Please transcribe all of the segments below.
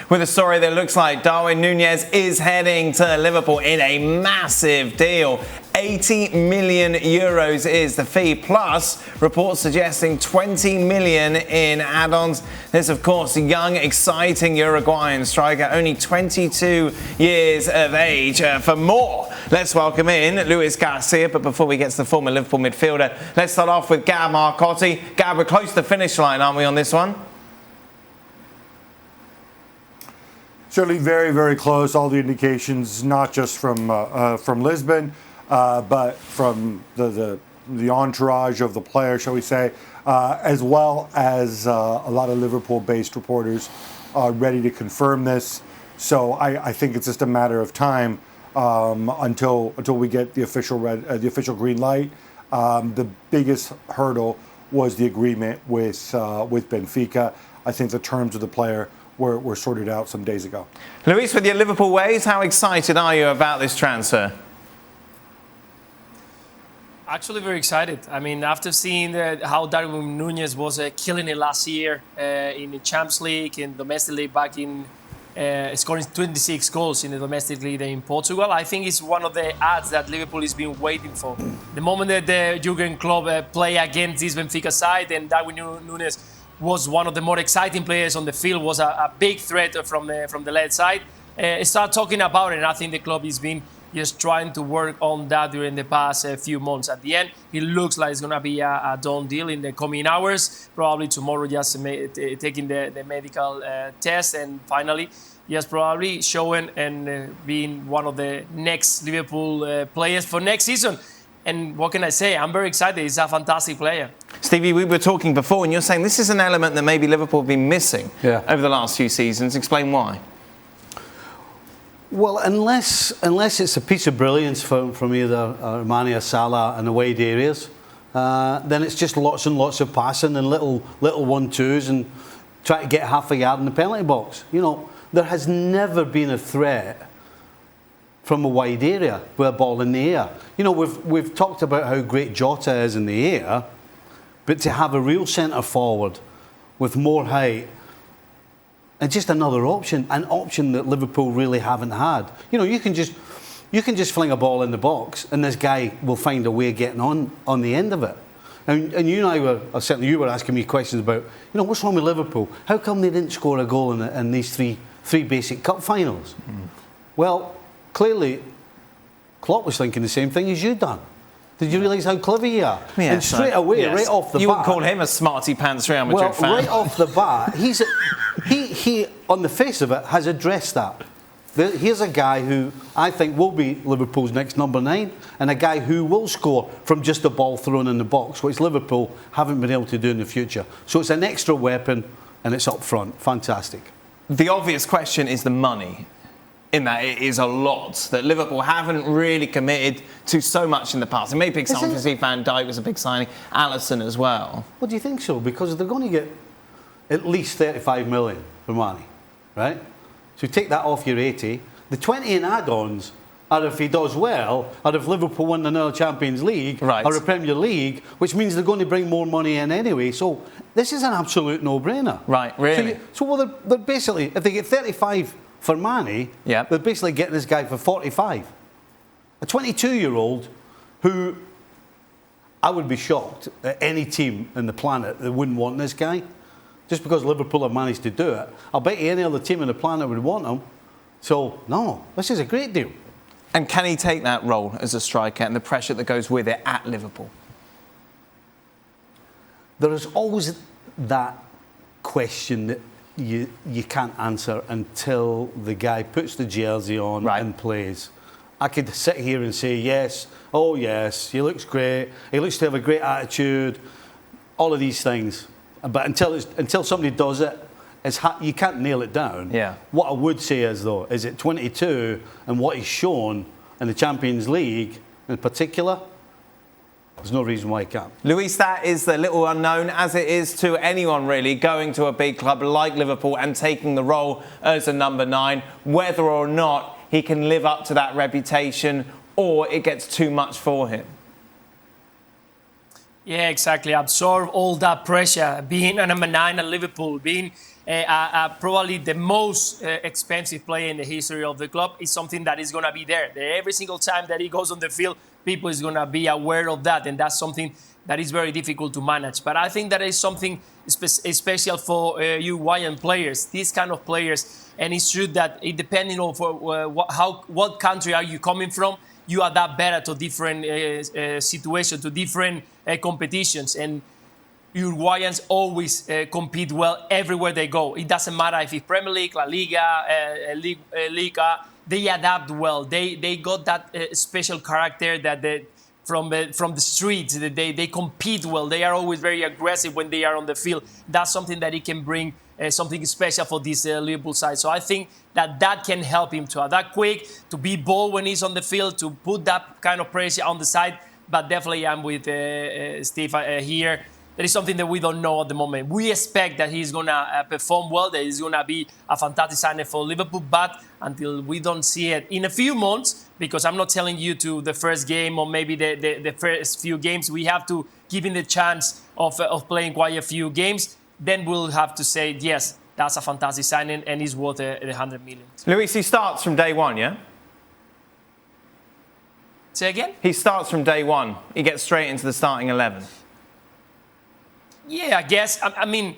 with a story that looks like Darwin Nunez is heading to Liverpool in a massive deal. 80 million euros is the fee, plus reports suggesting 20 million in add-ons. This, of course, young, exciting Uruguayan striker, only 22 years of age. For more, let's welcome in Luis Garcia. But before we get to the former Liverpool midfielder, let's start off with Gab Marcotti. Gab, we're close to the finish line, aren't we, on this one? Certainly very, very close. All the indications, not just from Lisbon, but from the entourage of the player, shall we say, as well as a lot of Liverpool-based reporters are ready to confirm this. So I think it's just a matter of time until we get the official green light. The biggest hurdle was the agreement with Benfica. I think the terms of the player were sorted out some days ago. Luis, with your Liverpool ways, how excited are you about this transfer? Actually, very excited. I mean, after seeing how Darwin Nunez was killing it last year in the Champions League and domestic league, back in scoring 26 goals in the domestic league in Portugal, I think it's one of the ads that Liverpool has been waiting for. The moment that the Jurgen Klopp play against this Benfica side, and Darwin Nunez was one of the more exciting players on the field, was a big threat from the left side. Start talking about it, and I think the club has been just trying to work on that during the past few months. At the end, it looks like it's going to be a done deal in the coming hours. Probably tomorrow, just taking the medical test, and finally, just probably showing and being one of the next Liverpool players for next season. And what can I say? I'm very excited. He's a fantastic player. Stevie, we were talking before, and you're saying this is an element that maybe Liverpool have been missing over the last few seasons. Explain why. Well, unless it's a piece of brilliance from either Mane or Salah in the wide areas, then it's just lots and lots of passing and little 1-2s and try to get half a yard in the penalty box. You know, there has never been a threat from a wide area with a ball in the air. You know, we've talked about how great Jota is in the air, but to have a real centre forward with more height, and just another option, an option that Liverpool really haven't had. You know, you can just fling a ball in the box, and this guy will find a way of getting on the end of it. And you and I were, certainly you were asking me questions about, you know, what's wrong with Liverpool? How come they didn't score a goal in these three basic cup finals? Well, clearly, Klopp was thinking the same thing as you done. Did you realise how clever you are? Yes, and straight away, right off the bat... You wouldn't call him a smarty pants Real Madrid fan. Right off the bat, he, on the face of it, has addressed that. Here's a guy who I think will be Liverpool's next number 9, and a guy who will score from just a ball thrown in the box, which Liverpool haven't been able to do in the future. So it's an extra weapon, and it's up front. Fantastic. The obvious question is the money. In that it is a lot that Liverpool haven't really committed to so much in the past. And maybe big signing for Van Dijk was a big signing, Alisson as well. Well, do you think so? Because they're going to get at least 35 million for Mane, right? So take that off your 80. The 20 in add-ons are if he does well, or if Liverpool win another Champions League or a Premier League, which means they're going to bring more money in anyway. So this is an absolute no-brainer. Right, really? So they're basically, if they get 35 for Mane, they're basically getting this guy for 45. A 22-year-old who I would be shocked at any team in the planet that wouldn't want this guy. Just because Liverpool have managed to do it, I'll bet you any other team on the planet would want him. So, no, this is a great deal. And can he take that role as a striker and the pressure that goes with it at Liverpool? There is always that question that you can't answer until the guy puts the jersey on and plays. I could sit here and say, yes, oh yes, he looks great, he looks to have a great attitude, all of these things. But until somebody does it, you can't nail it down. What I would say is, though, is at 22 and what he's shown in the Champions League in particular, there's no reason why he can't. Luis, that is the little unknown, as it is to anyone really, going to a big club like Liverpool and taking the role as a number 9, whether or not he can live up to that reputation or it gets too much for him. Yeah, exactly. Absorb all that pressure, being a number 9 at Liverpool, being probably the most expensive player in the history of the club, is something that is going to be there. Every single time that he goes on the field, people is going to be aware of that, and that's something that is very difficult to manage. But I think that is something special for Uruguayan players, these kind of players. And it's true that it depending on what country are you coming from, you adapt better to different situations, to different competitions. And Uruguayans always compete well everywhere they go. It doesn't matter if it's Premier League, La Liga, Liga. They adapt well. They got that special character that from the streets. They compete well. They are always very aggressive when they are on the field. That's something that he can bring something special for this Liverpool side. So I think that can help him to adapt quick, to be bold when he's on the field, to put that kind of pressure on the side. But definitely I'm with Steve here. That is something that we don't know at the moment. We expect that he's going to perform well, that he's going to be a fantastic signing for Liverpool, but until we don't see it in a few months, because I'm not telling you to the first game or maybe the first few games, we have to give him the chance of playing quite a few games, then we'll have to say, yes, that's a fantastic signing and he's worth 100 million. Luis, he starts from day one, yeah? Say again? He starts from day one. He gets straight into the starting 11. Yeah, I guess. I mean,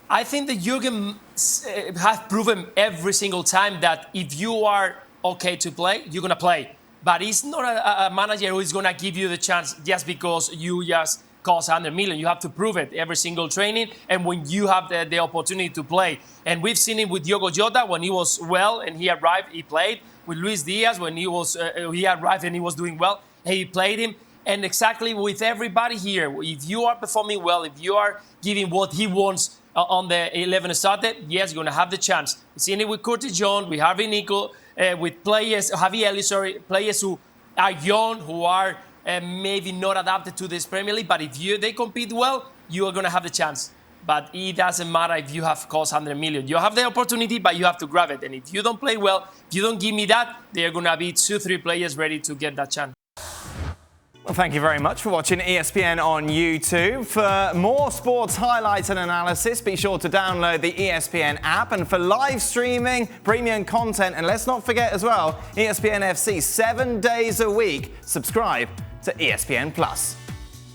I think that Jurgen has proven every single time that if you are okay to play, you're going to play. But he's not a manager who is going to give you the chance just because you just cost 100 million. You have to prove it every single training and when you have the opportunity to play. And we've seen it with Diogo Jota when he was well and he arrived, he played. With Luis Diaz when he arrived and he was doing well, he played him. And exactly with everybody here, if you are performing well, if you are giving what he wants on the 11 started, yes, you're going to have the chance. We've seen it with Curtis Jones, with Harvey Nicol, with Javi Ellis, players who are young, who are maybe not adapted to this Premier League, but if they compete well, you are going to have the chance. But it doesn't matter if you have cost 100 million. You have the opportunity, but you have to grab it. And if you don't play well, if you don't give me that, there are going to be 2-3 players ready to get that chance. Well, thank you very much for watching ESPN on YouTube. For more sports highlights and analysis, be sure to download the ESPN app. And for live streaming, premium content, and let's not forget as well, ESPN FC 7 days a week. Subscribe to ESPN+.